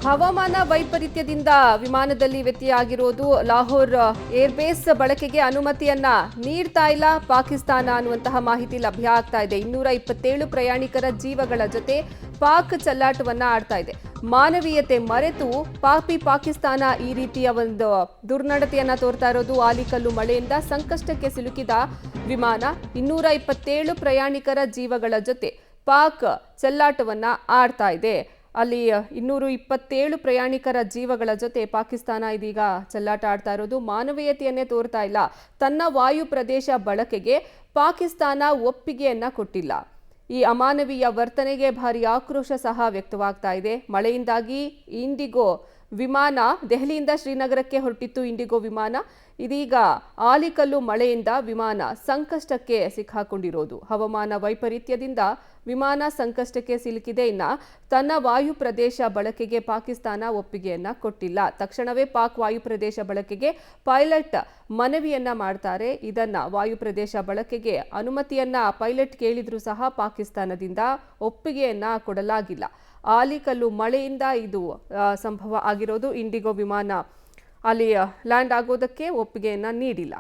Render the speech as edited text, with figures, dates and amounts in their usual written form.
ಹವಾಮಾನ ವೈಪರೀತ್ಯದಿಂದ ವಿಮಾನದಲ್ಲಿ ವ್ಯತ್ಯಯ ಆಗಿರೋದು. ಲಾಹೋರ್ ಏರ್ಬೇಸ್ ಬಳಕೆಗೆ ಅನುಮತಿಯನ್ನ ನೀಡ್ತಾ ಇಲ್ಲ ಪಾಕಿಸ್ತಾನ ಅನ್ನುವಂತಹ ಮಾಹಿತಿ ಲಭ್ಯ ಆಗ್ತಾ ಇದೆ. 227 ಪ್ರಯಾಣಿಕರ ಜೀವಗಳ ಜೊತೆ ಪಾಕ್ ಚೆಲ್ಲಾಟವನ್ನ ಆಡ್ತಾ ಇದೆ. ಮಾನವೀಯತೆ ಮರೆತು ಪಾಕಿಸ್ತಾನ ಈ ರೀತಿಯ ಒಂದು ದುರ್ನಡತೆಯನ್ನ ತೋರ್ತಾ ಇರೋದು. ಆಲಿಕಲ್ಲು ಮಳೆಯಿಂದ ಸಂಕಷ್ಟಕ್ಕೆ ಸಿಲುಕಿದ ವಿಮಾನ 227 ಪ್ರಯಾಣಿಕರ ಜೀವಗಳ ಜೊತೆ ಪಾಕ್ ಚೆಲ್ಲಾಟವನ್ನ ಆಡ್ತಾ ಇದೆ. ಅಲ್ಲಿ 227 ಪ್ರಯಾಣಿಕರ ಜೀವಗಳ ಜೊತೆ ಪಾಕಿಸ್ತಾನ ಇದೀಗ ಚೆಲ್ಲಾಟ ಆಡ್ತಾ ಇರೋದು. ಮಾನವೀಯತೆಯನ್ನೇ ತೋರ್ತಾ ಇಲ್ಲ. ತನ್ನ ವಾಯು ಪ್ರದೇಶ ಬಳಕೆಗೆ ಪಾಕಿಸ್ತಾನ ಒಪ್ಪಿಗೆಯನ್ನ ಕೊಟ್ಟಿಲ್ಲ. ಈ ಅಮಾನವೀಯ ವರ್ತನೆಗೆ ಭಾರಿ ಆಕ್ರೋಶ ಸಹ ವ್ಯಕ್ತವಾಗ್ತಾ ಇದೆ. ಮಳೆಯಿಂದಾಗಿ ಇಂಡಿಗೋ ವಿಮಾನ ದೆಹಲಿಯಿಂದ ಶ್ರೀನಗರಕ್ಕೆ ಹೊರಟಿತ್ತು. ಇಂಡಿಗೋ ವಿಮಾನ ಇದೀಗ ಆಲಿಕಲ್ಲು ಮಳೆಯಿಂದ ವಿಮಾನ ಸಂಕಷ್ಟಕ್ಕೆ ಸಿಕ್ಕಾಕೊಂಡಿರೋದು. ಹವಾಮಾನ ವೈಪರೀತ್ಯದಿಂದ ವಿಮಾನ ಸಂಕಷ್ಟಕ್ಕೆ ಸಿಲುಕಿದೆ. ಇನ್ನ ತನ್ನ ವಾಯು ಪ್ರದೇಶ ಬಳಕೆಗೆ ಪಾಕಿಸ್ತಾನ ಒಪ್ಪಿಗೆಯನ್ನ ಕೊಟ್ಟಿಲ್ಲ. ತಕ್ಷಣವೇ ಪಾಕ್ ವಾಯು ಪ್ರದೇಶ ಬಳಕೆಗೆ ಪೈಲಟ್ ಮನವಿಯನ್ನ ಮಾಡ್ತಾರೆ. ಇದನ್ನ ವಾಯು ಪ್ರದೇಶ ಬಳಕೆಗೆ ಅನುಮತಿಯನ್ನ ಪೈಲಟ್ ಕೇಳಿದ್ರೂ ಸಹ ಪಾಕಿಸ್ತಾನದಿಂದ ಒಪ್ಪಿಗೆಯನ್ನ ಕೊಡಲಾಗಿಲ್ಲ. ಆಲಿಕಲ್ಲು ಮಳೆಯಿಂದ ಇದು ಸಂಭವ ಆಗಿರೋದು. ಇಂಡಿಗೋ ವಿಮಾನ ಅಲ್ಲಿ ಲ್ಯಾಂಡ್ ಆಗೋದಕ್ಕೆ ಒಪ್ಪಿಗೆಯನ್ನ ನೀಡಿಲ್ಲ.